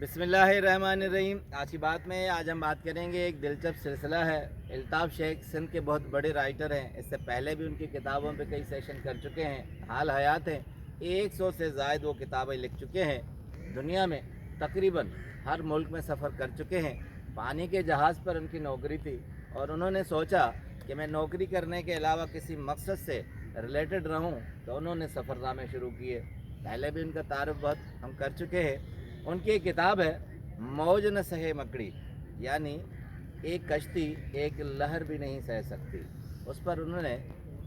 बिस्मिल्लाहिर्रहमानिर्रहीम। आज की बात में आज हम बात करेंगे, एक दिलचस्प सिलसिला है। अल्ताफ़ शेख सिंध के बहुत बड़े राइटर हैं। इससे पहले भी उनकी किताबों पे कई सेशन कर चुके हैं, हाल हयात हैं। 100 से ज़ायद वो किताबें लिख चुके हैं। दुनिया में तकरीबन हर मुल्क में सफ़र कर चुके हैं। पानी के जहाज़ पर उनकी नौकरी थी और उन्होंने सोचा कि मैं नौकरी करने के अलावा किसी मकसद से रिलेटेड रहूं, तो उन्होंने सफ़रनामे शुरू किए। पहले भी उनका तारुफ बहुत हम कर चुके हैं। उनकी एक किताब है मौज न सहे मकड़ी, यानी एक कश्ती एक लहर भी नहीं सह सकती। उस पर उन्होंने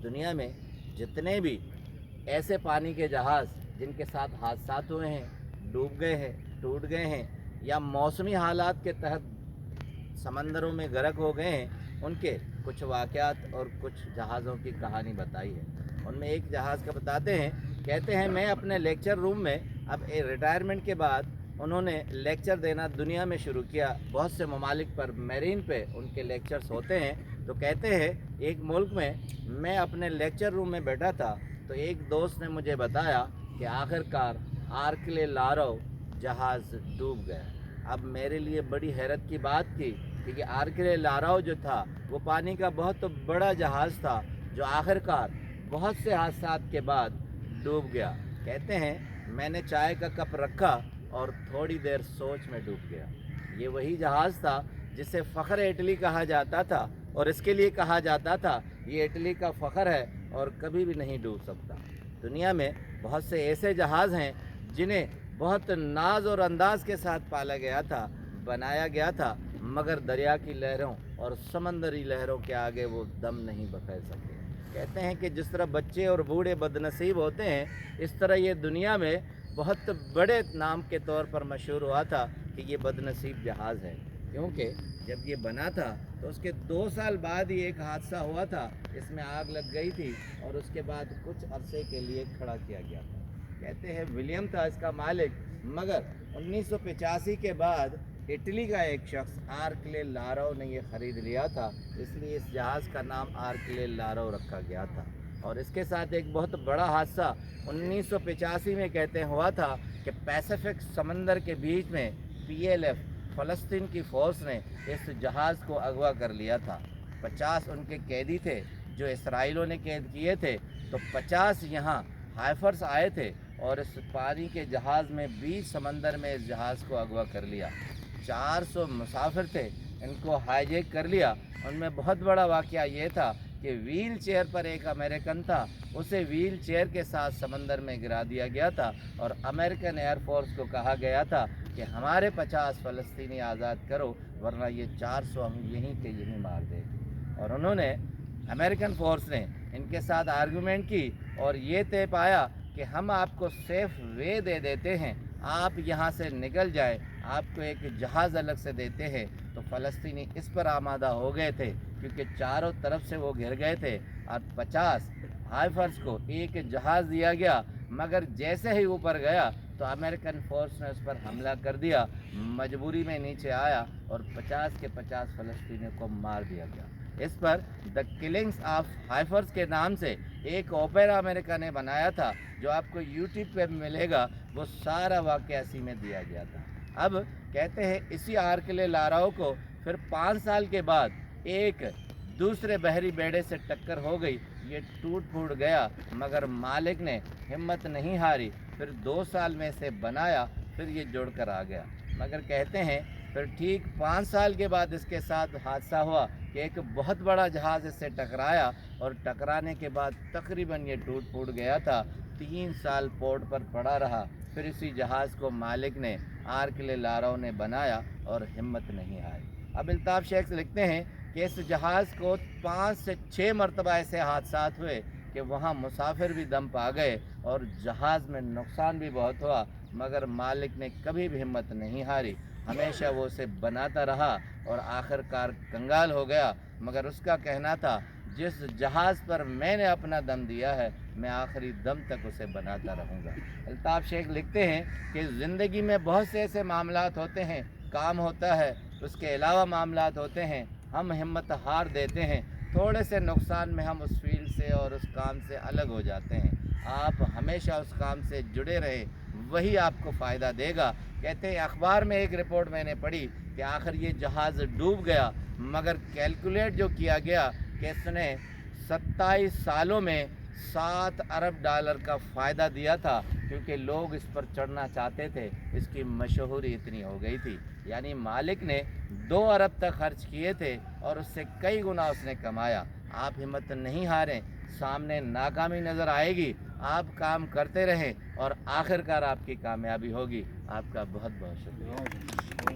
दुनिया में जितने भी ऐसे पानी के जहाज़ जिनके साथ हादसा हुए हैं, डूब गए हैं, टूट गए हैं या मौसमी हालात के तहत समंदरों में गर्क हो गए हैं, उनके कुछ वाक़यात और कुछ जहाज़ों की कहानी बताई है। उनमें एक जहाज़ का बताते हैं, कहते हैं मैं अपने लेक्चर रूम में अब रिटायरमेंट के बाद उन्होंने लेक्चर देना दुनिया में शुरू किया। बहुत से ममालिक पर मेरीन पे उनके लेक्चर्स होते हैं। तो कहते हैं एक मुल्क में मैं अपने लेक्चर रूम में बैठा था, तो एक दोस्त ने मुझे बताया कि आखिरकार आर्कले लारो जहाज़ डूब गया। अब मेरे लिए बड़ी हैरत की बात थी, क्योंकि आर्कले लारो जो था वो पानी का बहुत बड़ा जहाज़ था, जो आखिरकार बहुत से हादसात के बाद डूब गया। कहते हैं मैंने चाय का कप रखा और थोड़ी देर सोच में डूब गया। ये वही जहाज़ था जिसे फ़ख्र इटली कहा जाता था, और इसके लिए कहा जाता था ये इटली का फ़ख्र है और कभी भी नहीं डूब सकता। दुनिया में बहुत से ऐसे जहाज़ हैं जिन्हें बहुत नाज और अंदाज के साथ पाला गया था, बनाया गया था, मगर दरिया की लहरों और समंदरी लहरों के आगे वो दम नहीं बखेर सके। कहते हैं कि जिस तरह बच्चे और बूढ़े बदनसीब होते हैं, इस तरह ये दुनिया में बहुत बड़े नाम के तौर पर मशहूर हुआ था कि ये बदनसीब जहाज़ है। क्योंकि जब ये बना था तो उसके 2 साल बाद ही एक हादसा हुआ था, इसमें आग लग गई थी और उसके बाद कुछ अरसे के लिए खड़ा किया गया था। कहते हैं विलियम था इसका मालिक, मगर 1985 के बाद इटली का एक शख्स आर्कले लारो ने ये ख़रीद लिया था, इसलिए इस जहाज़ का नाम आर्कले लारो रखा गया था। और इसके साथ एक बहुत बड़ा हादसा 1985 में कहते हैं हुआ था कि पैसिफिक समंदर के बीच में PLF फ़लस्तीन की फ़ोर्स ने इस जहाज़ को अगवा कर लिया था। 50 उनके कैदी थे जो इसराइलों ने कैद किए थे, तो 50 यहाँ हाइफर्स आए थे और इस पानी के जहाज़ में बीच समंदर में इस जहाज़ को अगवा कर लिया। 400 मुसाफिर थे, इनको हाईजैक कर लिया। उनमें बहुत बड़ा वाक़या ये था कि व्हील चेयर पर एक अमेरिकन था, उसे व्हील चेयर के साथ समंदर में गिरा दिया गया था और अमेरिकन एयरफोर्स को कहा गया था कि हमारे 50 फ़लस्तीनी आज़ाद करो, वरना ये 400 हम यहीं के यहीं मार देंगे। और उन्होंने अमेरिकन फ़ोर्स ने इनके साथ आर्गूमेंट की और ये तय पाया कि हम आपको सेफ़ वे दे देते हैं, आप यहाँ से निकल जाए, आपको एक जहाज़ अलग से देते हैं। तो फ़लस्तीनी इस पर आमादा हो गए थे, क्योंकि चारों तरफ से वो घिर गए थे और 50 हाइफर्स को एक जहाज़ दिया गया, मगर जैसे ही ऊपर गया तो अमेरिकन फ़ोर्स ने उस पर हमला कर दिया। मजबूरी में नीचे आया और 50 के 50 फ़लस्तीनियों को मार दिया गया। इस पर द किलिंग्स ऑफ हाइफर्स के नाम से एक ओपेरा अमेरिका ने बनाया था, जो आपको यूट्यूब पे मिलेगा। वो सारा वाक़या इसी में दिया गया था। अब कहते हैं इसी आर्कले लाराओ को फिर 5 साल के बाद एक दूसरे बहरी बेड़े से टक्कर हो गई। ये टूट फूट गया, मगर मालिक ने हिम्मत नहीं हारी, फिर 2 साल में से बनाया, फिर ये जुड़ कर आ गया। मगर कहते हैं फिर ठीक 5 साल के बाद इसके साथ हादसा हुआ कि एक बहुत बड़ा जहाज़ इससे टकराया और टकराने के बाद तकरीबन ये टूट फूट गया था। 3 साल पोर्ट पर पड़ा रहा, फिर इसी जहाज़ को मालिक ने आर्कले लारो ने बनाया और हिम्मत नहीं हारी। अब अल्ताफ़ शेख लिखते हैं कि इस जहाज़ को 5 से 6 मरतबा ऐसे हादसात हुए कि वहाँ मुसाफिर भी दम पा गए और जहाज़ में नुकसान भी बहुत हुआ, मगर मालिक ने कभी भी हिम्मत नहीं हारी। हमेशा वो उसे बनाता रहा और आखिरकार कंगाल हो गया। मगर उसका कहना था जिस जहाज़ पर मैंने अपना दम दिया है, मैं आखिरी दम तक उसे बनाता रहूँगा। अल्ताफ़ शेख लिखते हैं कि ज़िंदगी में बहुत से ऐसे मामलात होते हैं, काम होता है, उसके अलावा मामलात होते हैं, हम हिम्मत हार देते हैं, थोड़े से नुकसान में हम उस फील्ड से और उस काम से अलग हो जाते हैं। आप हमेशा उस काम से जुड़े रहें, वही आपको फ़ायदा देगा। कहते हैं अखबार में एक रिपोर्ट मैंने पढ़ी कि आखिर ये जहाज़ डूब गया, मगर कैलकुलेट जो किया गया कि इसने 27 सालों में 7 अरब डॉलर का फ़ायदा दिया था, क्योंकि लोग इस पर चढ़ना चाहते थे, इसकी मशहूरी इतनी हो गई थी। यानी मालिक ने 2 अरब तक खर्च किए थे और उससे कई गुना उसने कमाया। आप हिम्मत नहीं हारें, सामने नाकामी नज़र आएगी, आप काम करते रहें और आखिरकार आपकी कामयाबी होगी। आपका बहुत बहुत शुक्रिया।